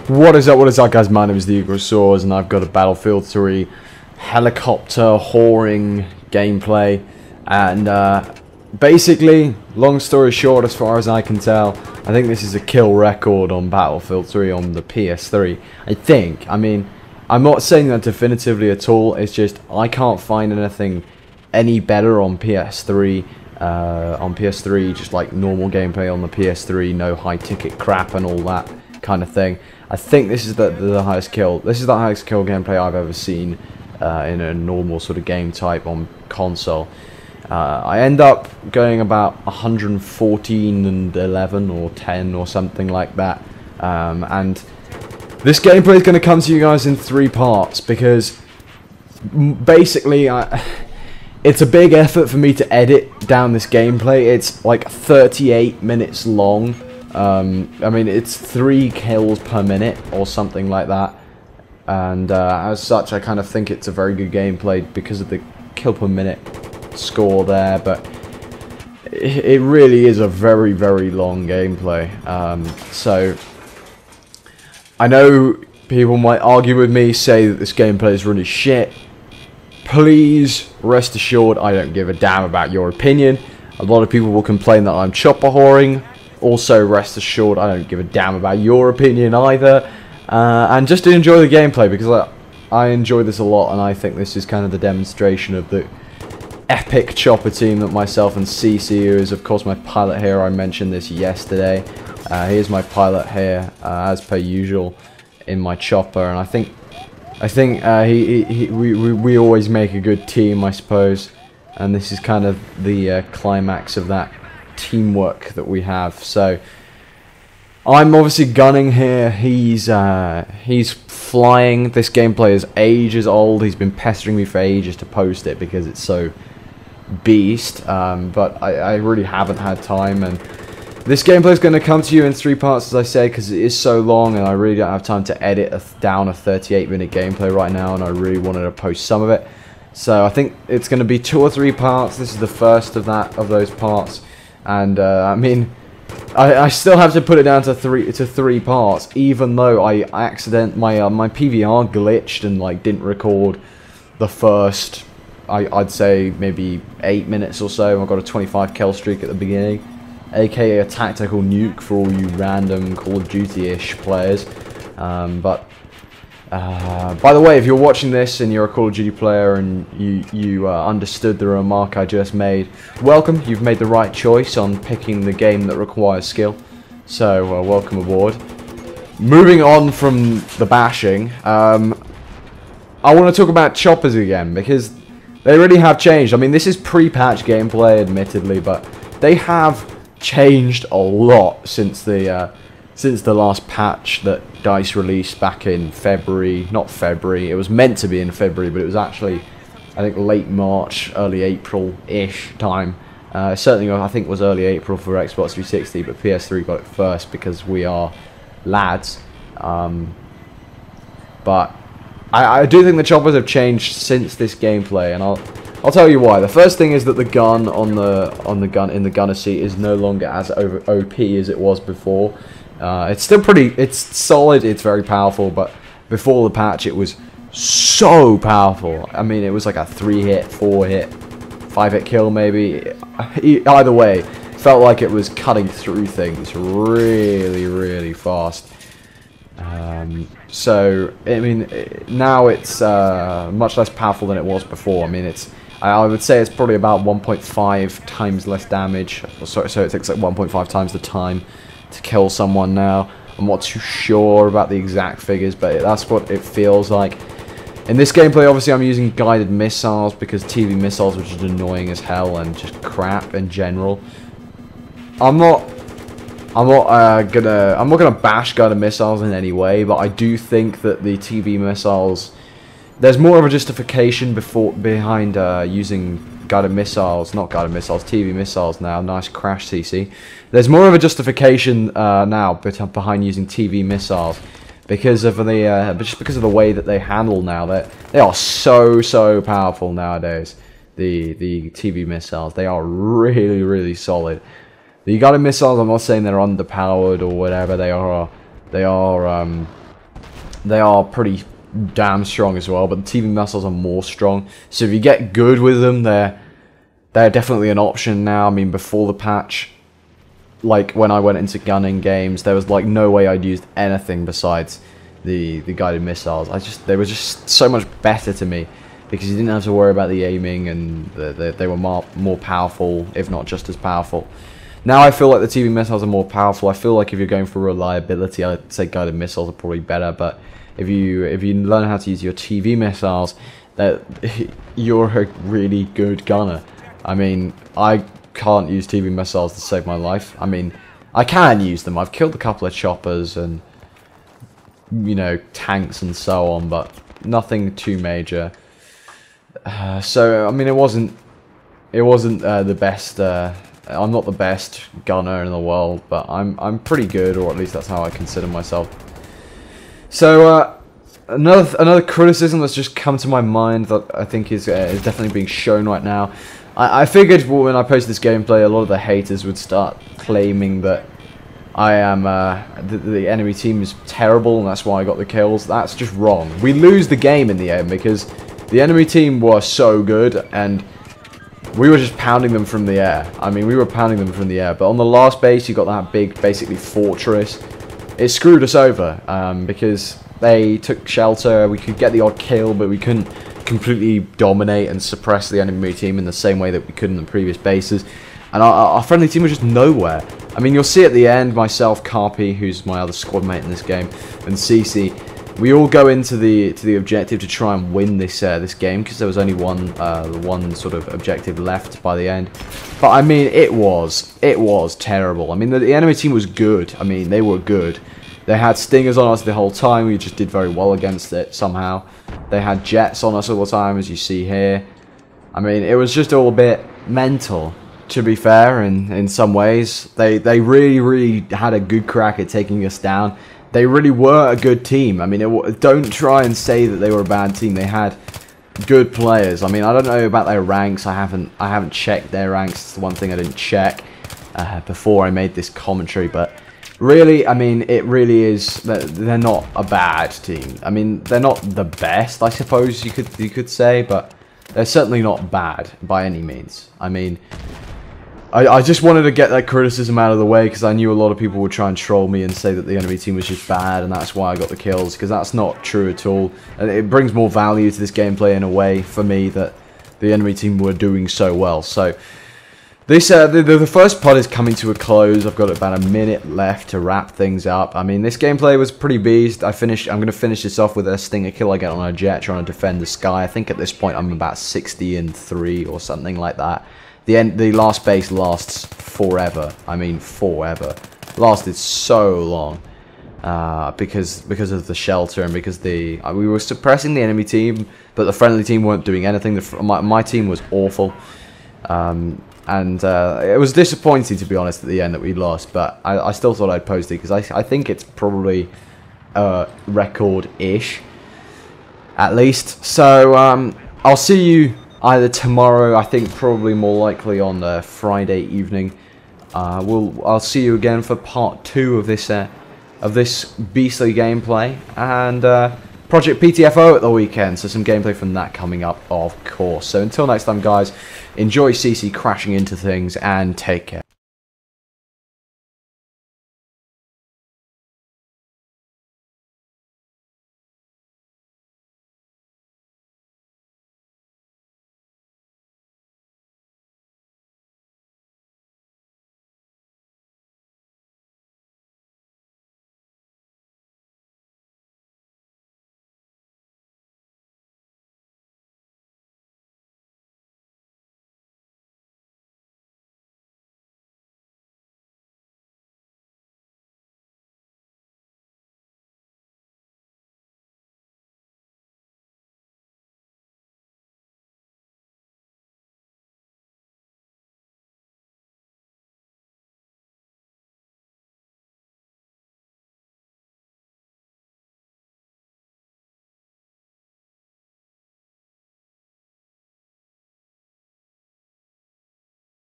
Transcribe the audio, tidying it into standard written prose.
What is up guys, my name is the Ugrosaurs and I've got a Battlefield 3 helicopter whoring gameplay, and basically, long story short, as far as I can tell, I think this is a kill record on Battlefield 3 on the PS3. I mean, I'm not saying that definitively at all, it's just I can't find anything any better on PS3. On PS3, just like normal gameplay on the PS3, no high ticket crap and all that kind of thing. I think this is the highest kill. This is the highest kill gameplay I've ever seen in a normal sort of game type on console. I end up going about 114 and 11 or 10 or something like that. And this gameplay is going to come to you guys in 3 parts because basically it's a big effort for me to edit down this gameplay. It's like 38 minutes long. I mean, it's 3 kills per minute or something like that, and as such I kind of think it's a very good gameplay because of the kill per minute score there, but it really is a very, very long gameplay. So I know people might argue with me, say that this gameplay is really shit. Please rest assured I don't give a damn about your opinion. A lot of people will complain that I'm chopper whoring. Also, rest assured I don't give a damn about your opinion either. And just to enjoy the gameplay, because I enjoy this a lot, and I think this is kind of the demonstration of the epic chopper team that myself and CC, who is of course my pilot here, I mentioned this yesterday. Here's my pilot here, as per usual, in my chopper, and I think we always make a good team, I suppose, and this is kind of the climax of that teamwork that we have. So I'm obviously gunning here. He's flying. This gameplay is ages old. He's been pestering me for ages to post it because it's so beast, but I really haven't had time, and this gameplay is going to come to you in 3 parts, as I say, because it is so long and I really don't have time to edit down a 38-minute gameplay right now, and I really wanted to post some of it. So I think it's going to be 2 or 3 parts. This is the first of those parts, and I mean, I still have to put it down to 3 parts, even though my PVR glitched and like didn't record the first, I'd say maybe 8 minutes or so. I got a 25 kill streak at the beginning, aka a tactical nuke for all you random Call of Duty-ish players. By the way, if you're watching this and you're a Call of Duty player and you understood the remark I just made, welcome. You've made the right choice on picking the game that requires skill. So welcome aboard. Moving on from the bashing, I want to talk about choppers again because they really have changed. I mean, this is pre-patch gameplay, admittedly, but they have changed a lot since the last patch that DICE released back in February. Not February, it was meant to be in February, but it was actually, I think, late March, early April-ish time. Certainly, I think it was early April for Xbox 360, but PS3 got it first because we are lads. But I do think the choppers have changed since this gameplay, and I'll tell you why. The first thing is that the gun in the gunner seat is no longer as OP as it was before. It's still it's solid, it's very powerful, but before the patch it was so powerful. I mean, it was like a 3-hit, 4-hit, 5-hit kill maybe. Either way, felt like it was cutting through things really, really fast. So, I mean, now it's much less powerful than it was before. I mean, I would say it's probably about 1.5 times less damage, so it takes like 1.5 times the time to kill someone now. I'm not too sure about the exact figures, but that's what it feels like. In this gameplay, obviously, I'm using guided missiles because TV missiles are just annoying as hell and just crap in general. I'm not gonna bash guided missiles in any way, but I do think that the TV missiles, there's more of a justification behind using guided missiles, not guided missiles, TV missiles now. Nice crash, CC. There's more of a justification now behind using TV missiles because of the way that they handle now. They are so powerful nowadays. The TV missiles, they are really, really solid. The guided missiles, I'm not saying they're underpowered or whatever. They are They are pretty damn strong as well, but the TV missiles are more strong. So if you get good with them, they're definitely an option now. I mean, before the patch, like when I went into gunning games, there was like no way I'd used anything besides the guided missiles. They were just so much better to me because you didn't have to worry about the aiming, and they were more powerful, if not just as powerful. Now I feel like the TV missiles are more powerful. I feel like if you're going for reliability, I'd say guided missiles are probably better. But if you learn how to use your TV missiles, that you're a really good gunner. I mean, I can't use TV missiles to save my life. I mean, I can use them. I've killed a couple of choppers and, you know, tanks and so on, but nothing too major. So I mean, it wasn't the best. I'm not the best gunner in the world, but I'm pretty good, or at least that's how I consider myself. So another criticism that's just come to my mind that I think is definitely being shown right now. I figured when I posted this gameplay, a lot of the haters would start claiming that I am the enemy team is terrible and that's why I got the kills. That's just wrong. We lose the game in the end because the enemy team were so good and we were just pounding them from the air. I mean, we were pounding them from the air. But on the last base, you got that big, basically, fortress. It screwed us over because they took shelter. We could get the odd kill, but we couldn't completely dominate and suppress the enemy team in the same way that we could in the previous bases. And our friendly team was just nowhere. I mean, you'll see at the end, myself, Carpi, who's my other squad mate in this game, and Cece, we all go into the objective to try and win this this game because there was only one sort of objective left by the end. But I mean, it was terrible. I mean, the enemy team was good. I mean, they were good. They had stingers on us the whole time. We just did very well against it somehow. They had jets on us all the time, as you see here. I mean, it was just all a bit mental, to be fair, in some ways. They really had a good crack at taking us down. They really were a good team. I mean, don't try and say that they were a bad team. They had good players. I mean, I don't know about their ranks. I haven't checked their ranks. It's the one thing I didn't check before I made this commentary. But really, I mean, it really is. They're not a bad team. I mean, they're not the best, I suppose you could say, but they're certainly not bad by any means. I mean, I just wanted to get that criticism out of the way because I knew a lot of people would try and troll me and say that the enemy team was just bad and that's why I got the kills, because that's not true at all. And it brings more value to this gameplay in a way for me that the enemy team were doing so well. So this the first pod is coming to a close. I've got about a minute left to wrap things up. I mean, this gameplay was pretty beast. I'm going to finish this off with a stinger kill I get on a jet trying to defend the sky. I think at this point I'm about 60-3 or something like that. The last base lasts forever. I mean, forever. Lasted so long because of the shelter and because we were suppressing the enemy team, but the friendly team weren't doing anything. My team was awful, and it was disappointing, to be honest, at the end that we lost. But I still thought I'd post it because I think it's probably record-ish, at least. So I'll see you either tomorrow, I think probably more likely on Friday evening. I'll see you again for part 2 of this beastly gameplay, and Project PTFO at the weekend, so some gameplay from that coming up, of course. So until next time, guys, enjoy CC crashing into things, and take care.